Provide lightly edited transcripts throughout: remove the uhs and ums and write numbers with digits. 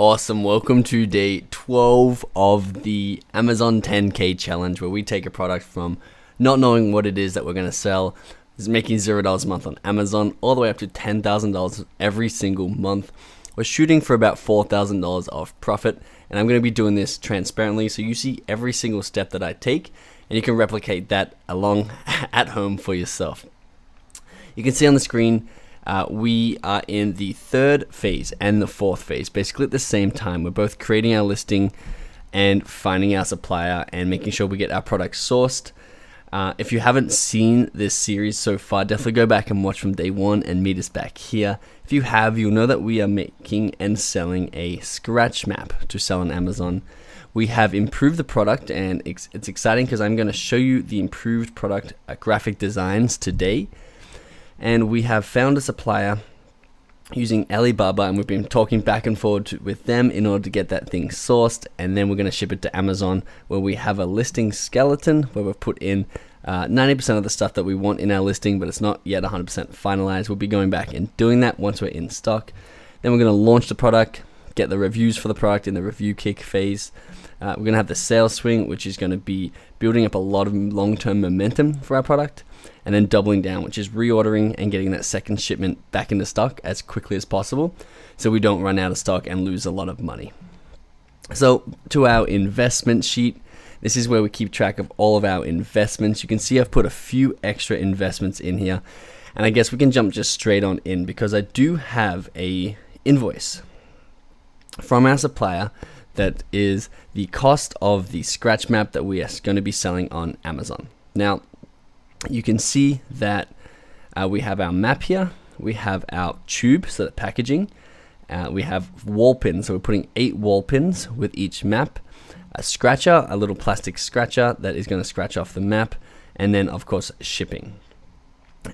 Awesome, welcome to day 12 of the Amazon 10K challenge, where we take a product from not knowing what it is that we're going to sell, is making $0 a month on Amazon, all the way up to $10,000 every single month. We're shooting for about $4,000 of profit, and I'm going to be doing this transparently so you see every single step that I take, and you can replicate that along at home for yourself. You can see on the screen, we are in the third phase and the fourth phase, basically at the same time. We're both creating our listing and finding our supplier and making sure we get our products sourced. If you haven't seen this series so far, definitely go back and watch from day one and meet us back here. If you have, you'll know that we are making and selling a scratch map to sell on Amazon. We have improved the product, and it's exciting because I'm going to show you the improved product graphic designs today. And we have found a supplier using Alibaba, and we've been talking back and forth with them in order to get that thing sourced, and then we're going to ship it to Amazon, where we have a listing skeleton where we've put in 90% of the stuff that we want in our listing, but it's not yet 100% finalized. We'll be going back and doing that once we're in stock. Then we're going to launch the product, get the reviews for the product in the review kick phase. We're going to have the sales swing, which is going to be building up a lot of long-term momentum for our product, and then doubling down, which is reordering and getting that second shipment back into stock as quickly as possible so we don't run out of stock and lose a lot of money. So to our investment sheet, this is where we keep track of all of our investments. You can see I've put a few extra investments in here, and I guess we can jump just straight on in because I do have a invoice from our supplier that is the cost of the scratch map that we are going to be selling on Amazon. Now, you can see that we have our map here, we have our tube, so the packaging, we have wall pins, so we're putting 8 wall pins with each map, a scratcher, a little plastic scratcher that is going to scratch off the map, and then of course shipping.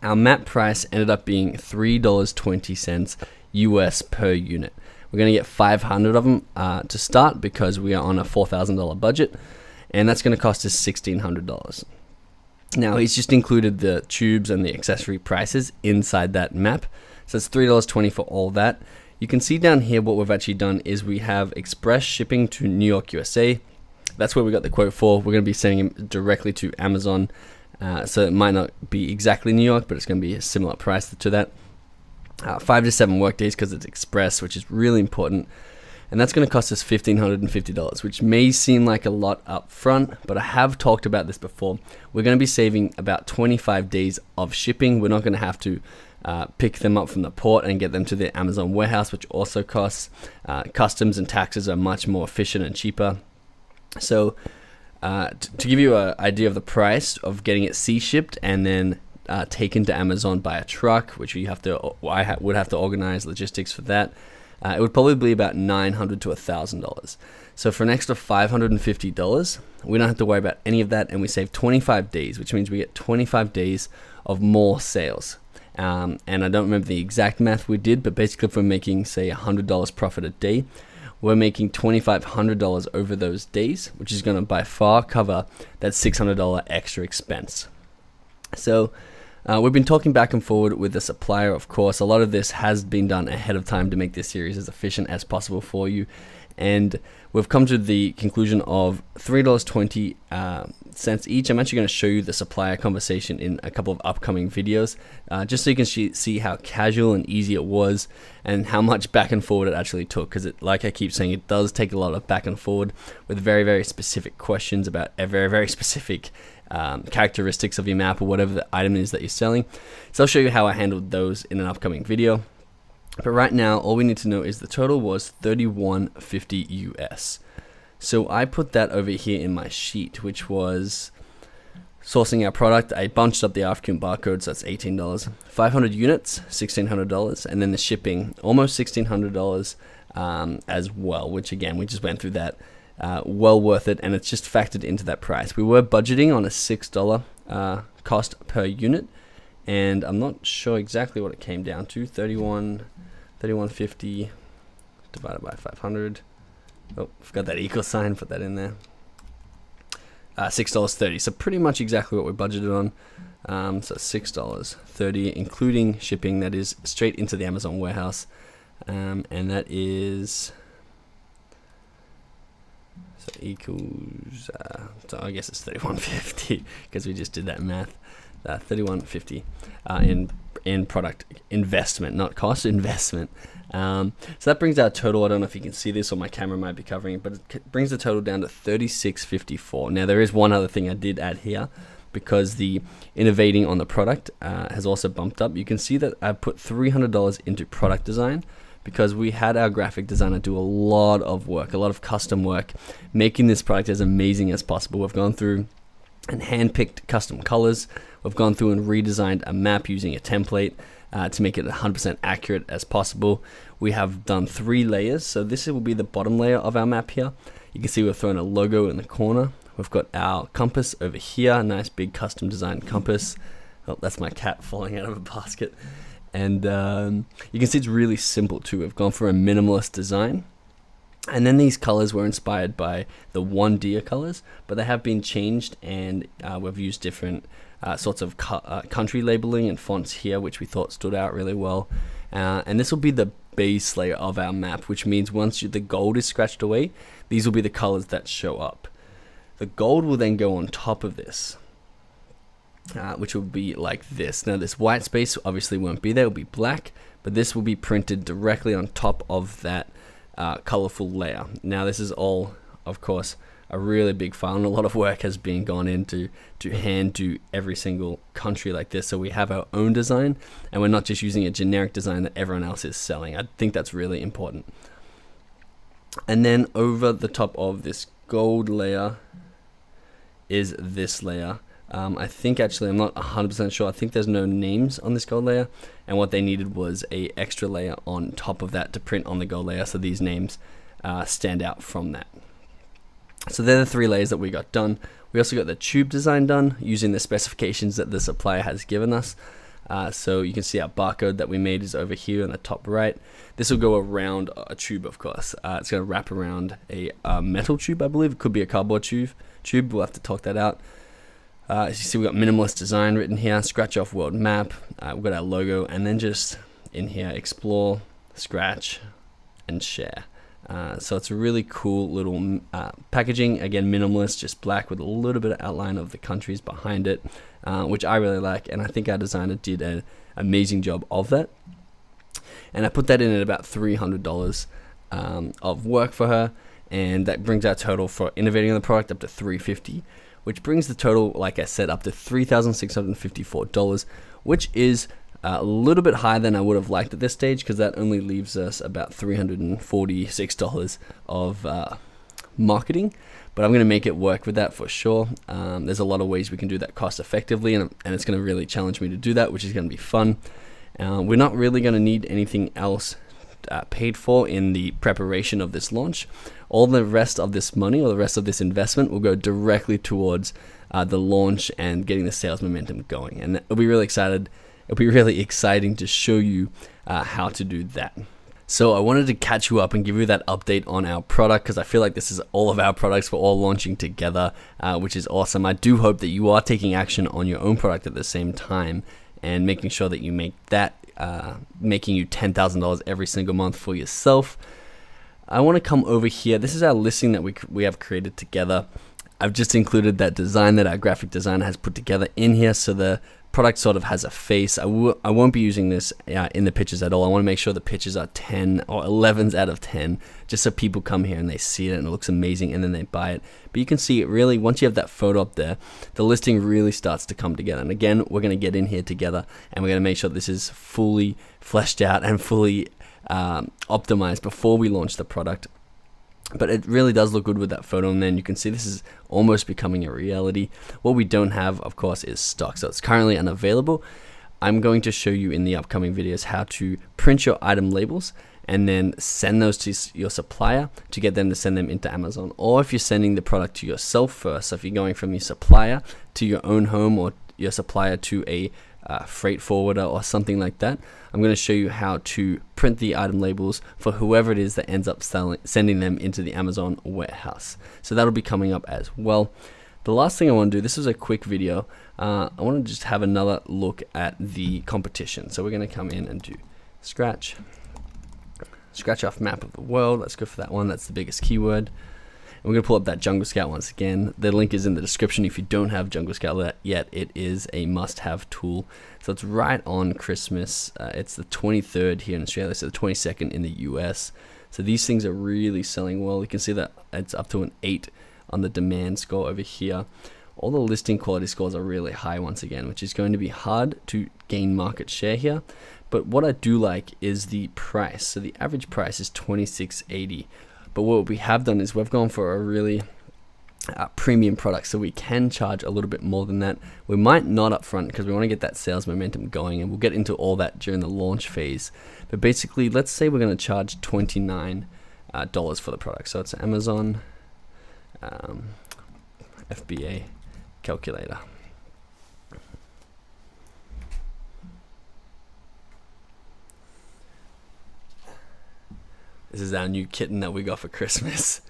Our map price ended up being $3.20 US per unit. We're going to get 500 of them to start because we are on a $4,000 budget, and that's going to cost us $1,600. Now, he's just included the tubes and the accessory prices inside that map, so it's $3.20 for all that. You can see down here what we've actually done is we have express shipping to New York, USA. That's where we got the quote for. We're going to be sending them directly to Amazon, so it might not be exactly New York, but it's going to be a similar price to that. 5 to 7 work days because it's express, which is really important. And that's going to cost us $1,550, which may seem like a lot up front, but I have talked about this before. We're going to be saving about 25 days of shipping. We're not going to have to pick them up from the port and get them to the Amazon warehouse, which also costs. Customs and taxes are much more efficient and cheaper. So to give you an idea of the price of getting it sea shipped and then taken to Amazon by a truck, which I would have to organize logistics for that. It would probably be about $900 to $1,000. So for an extra $550, we don't have to worry about any of that, and we save 25 days, which means we get 25 days of more sales. And I don't remember the exact math we did, but basically if we're making, say, $100 profit a day, we're making $2,500 over those days, which is going to by far cover that $600 extra expense. So we've been talking back and forward with the supplier, of course. A lot of this has been done ahead of time to make this series as efficient as possible for you. And we've come to the conclusion of $3.20 each. I'm actually going to show you the supplier conversation in a couple of upcoming videos, just so you can see how casual and easy it was and how much back and forward it actually took. Because like I keep saying, it does take a lot of back and forward with very, very specific questions about a very, very specific characteristics of your map or whatever the item is that you're selling. So I'll show you how I handled those in an upcoming video. But right now, all we need to know is the total was $31.50 US. So I put that over here in my sheet, which was sourcing our product. I bunched up the RFQ barcode, so that's $18. 500 units, $1,600, and then the shipping, almost $1,600 as well, which again, we just went through that. Well worth it, and it's just factored into that price. We were budgeting on a $6 cost per unit, and I'm not sure exactly what it came down to. $31.50 divided by 500. Oh, forgot that equal sign, put that in there. $6.30, so pretty much exactly what we budgeted on. So $6.30, including shipping, that is straight into the Amazon warehouse, and that is So equals, so I guess it's 3150 because we just did that math. 3150 in product investment, not cost, investment. So that brings our total. I don't know if you can see this, or my camera might be covering it, but it brings the total down to 3654. Now there is one other thing I did add here, because the innovating on the product has also bumped up. You can see that I put $300 into product design, because we had our graphic designer do a lot of work, a lot of custom work, making this product as amazing as possible. We've gone through and handpicked custom colors. We've gone through and redesigned a map using a template to make it 100% accurate as possible. We have done 3 layers. So this will be the bottom layer of our map here. You can see we've thrown a logo in the corner. We've got our compass over here, a nice big custom designed compass. Oh, that's my cat falling out of a basket. And you can see it's really simple too. We've gone for a minimalist design. And then these colors were inspired by the One Deer colors, but they have been changed, and we've used different sorts of country labeling and fonts here, which we thought stood out really well. And this will be the base layer of our map, which means once the gold is scratched away, these will be the colors that show up. The gold will then go on top of this, which will be like this. Now this white space obviously won't be there, it will be black, but this will be printed directly on top of that colorful layer. Now this is all, of course, a really big file, and a lot of work has been gone into to hand do every single country like this. So we have our own design, and we're not just using a generic design that everyone else is selling. I think that's really important. And then over the top of this gold layer is this layer. I think actually, I'm not 100% sure. I think there's no names on this gold layer, and what they needed was a extra layer on top of that to print on the gold layer, so these names stand out from that. So they're the 3 layers that we got done. We also got the tube design done using the specifications that the supplier has given us. So you can see our barcode that we made is over here in the top right. This will go around a tube, of course. It's going to wrap around a metal tube, I believe. It could be a cardboard tube. We'll have to talk that out. As you see, we've got minimalist design written here, scratch off world map, we've got our logo, and then just in here, explore, scratch, and share. So it's a really cool little packaging. Again, minimalist, just black with a little bit of outline of the countries behind it, which I really like, and I think our designer did an amazing job of that. And I put that in at about $300 of work for her, and that brings our total for innovating on the product up to $350, which brings the total, like I said, up to $3,654, which is a little bit higher than I would have liked at this stage, because that only leaves us about $346 of marketing. But I'm going to make it work with that for sure. There's a lot of ways we can do that cost effectively, and it's going to really challenge me to do that, which is going to be fun. We're not really going to need anything else paid for in the preparation of this launch. All the rest of this money, or the rest of this investment, will go directly towards the launch and getting the sales momentum going. And it'll be really excited. It'll be really exciting to show you how to do that. So I wanted to catch you up and give you that update on our product, because I feel like this is all of our products. We're all launching together, which is awesome. I do hope that you are taking action on your own product at the same time, and making sure that you make that making you $10,000 every single month for yourself. I want to come over here. This is our listing that we have created together. I've just included that design that our graphic designer has put together in here, so the product sort of has a face. I won't be using this in the pictures at all. I want to make sure the pictures are 10 or 11s out of 10, just so people come here and they see it and it looks amazing, and then they buy it. But you can see it really, once you have that photo up there, the listing really starts to come together. And again, we're going to get in here together, and we're going to make sure this is fully fleshed out and fully optimized before we launch the product. But it really does look good with that photo, and then you can see this is almost becoming a reality. What we don't have, of course, is stock, so it's currently unavailable. I'm going to show you in the upcoming videos how to print your item labels and then send those to your supplier to get them to send them into Amazon. Or if you're sending the product to yourself first, so if you're going from your supplier to your own home, or your supplier to a freight forwarder or something like that, I'm going to show you how to print the item labels for whoever it is that ends up sending them into the Amazon warehouse. So that'll be coming up as well. The last thing I want to do, this is a quick video. I want to just have another look at the competition. So we're going to come in and do scratch off map of the world. Let's go for that one. That's the biggest keyword. we're going to pull up that Jungle Scout once again. The link is in the description. If you don't have Jungle Scout yet, it is a must-have tool. So it's right on Christmas. It's the 23rd here in Australia, so the 22nd in the US. So these things are really selling well. You can see that it's up to an 8 on the demand score over here. All the listing quality scores are really high once again, which is going to be hard to gain market share here. But what I do like is the price. So the average price is $26.80. But what we have done is we've gone for a really premium product, so we can charge a little bit more than that. We might not up front because we want to get that sales momentum going, and we'll get into all that during the launch phase. But basically, let's say we're going to charge $29 for the product. So it's an Amazon FBA calculator. This is our new kitten that we got for Christmas.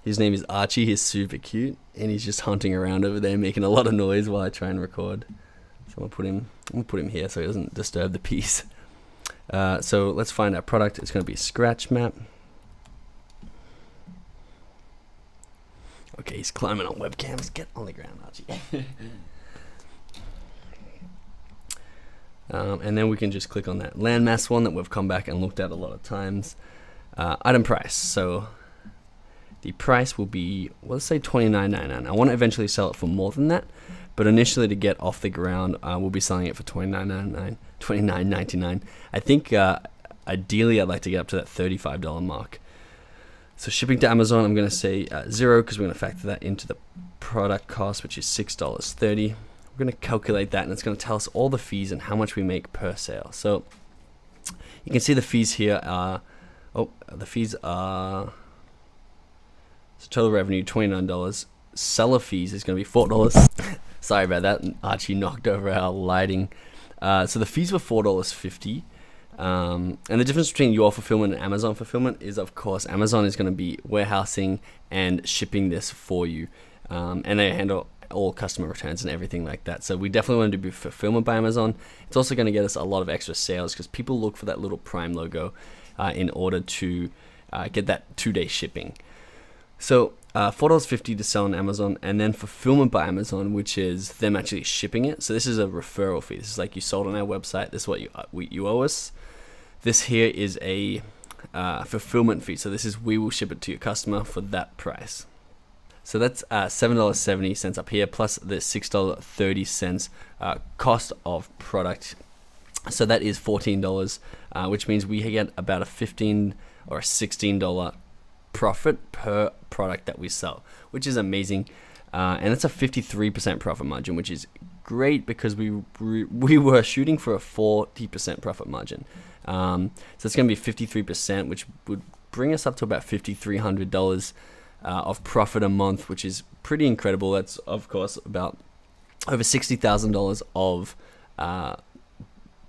His name is Archie. He's super cute, and he's just hunting around over there, making a lot of noise while I try and record. So I'm gonna put him here so he doesn't disturb the piece. So let's find our product. It's gonna be a scratch map. Okay, he's climbing on webcams. Get on the ground, Archie. And then we can just click on that landmass one that we've come back and looked at a lot of times. Item price. So the price will be, well, let's say $29.99. I want to eventually sell it for more than that, but initially to get off the ground, we'll be selling it for $29.99. I think ideally I'd like to get up to that $35 mark. So shipping to Amazon, I'm going to say 0 because we're going to factor that into the product cost, which is $6.30. We're going to calculate that, and it's going to tell us all the fees and how much we make per sale. So you can see the fees here are, so total revenue, $29. Seller fees is going to be $4. Sorry about that. Archie knocked over our lighting. So the fees were $4.50. And the difference between your fulfillment and Amazon fulfillment is, of course, Amazon is going to be warehousing and shipping this for you. And they handle all customer returns and everything like that. So we definitely want to do fulfillment by Amazon. It's also going to get us a lot of extra sales because people look for that little Prime logo in order to get that 2-day shipping. So $4.50 to sell on Amazon, and then fulfillment by Amazon, which is them actually shipping it. So this is a referral fee. This is like you sold on our website. This is what you owe us. This here is a fulfillment fee. So this is we will ship it to your customer for that price. So that's $7.70 up here, plus the $6.30 cost of product. So that is $14, which means we get about a $15 or a $16 profit per product that we sell, which is amazing. And it's a 53% profit margin, which is great because we were shooting for a 40% profit margin. So it's going to be 53%, which would bring us up to about $5,300 of profit a month, which is pretty incredible. That's, of course, about over $60,000 of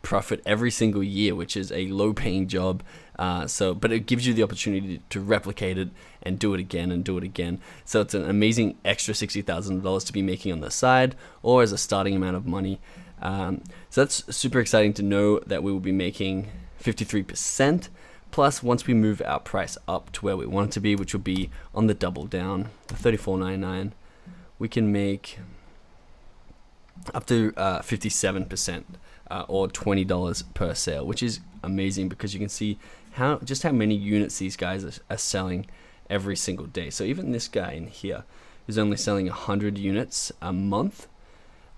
profit every single year, which is a low-paying job. But it gives you the opportunity to replicate it and do it again and do it again. So it's an amazing extra $60,000 to be making on the side or as a starting amount of money. So that's super exciting to know that we will be making 53%. Plus, once we move our price up to where we want it to be, which will be on the double down, the $34.99, we can make up to 57%. Or $20 per sale, which is amazing because you can see how many units these guys are selling every single day. So even this guy in here who's only selling 100 units a month,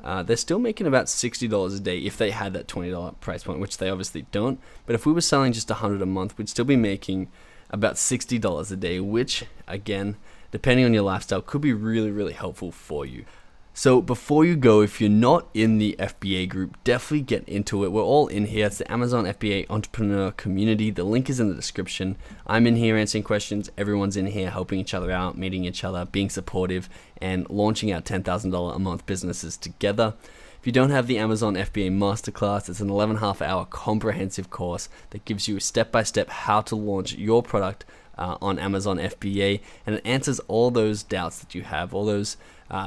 they're still making about $60 a day if they had that $20 price point, which they obviously don't. But if we were selling just 100 a month, we'd still be making about $60 a day, which, again, depending on your lifestyle, could be really, really helpful for you. So before you go, if you're not in the FBA group, definitely get into it. We're all in here. It's the Amazon FBA Entrepreneur Community. The link is in the description. I'm in here answering questions. Everyone's in here helping each other out, meeting each other, being supportive, and launching our $10,000 a month businesses together. If you don't have the Amazon FBA Masterclass, it's an 11.5-hour comprehensive course that gives you step-by-step how to launch your product on Amazon FBA, and it answers all those doubts that you have, all those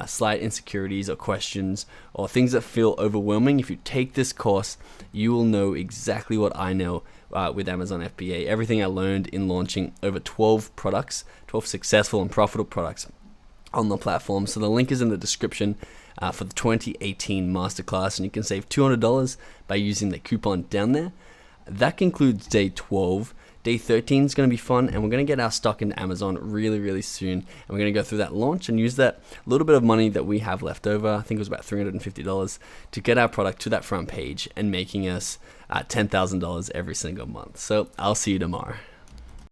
slight insecurities or questions or things that feel overwhelming. If you take this course, you will know exactly what I know with Amazon FBA. Everything I learned in launching over 12 products, 12 successful and profitable products on the platform. So the link is in the description for the 2018 masterclass, and you can save $200 by using the coupon down there. That concludes day 12. Day 13 is going to be fun, and we're going to get our stock into Amazon really, really soon. And we're going to go through that launch and use that little bit of money that we have left over, I think it was about $350, to get our product to that front page and making us $10,000 every single month. So I'll see you tomorrow.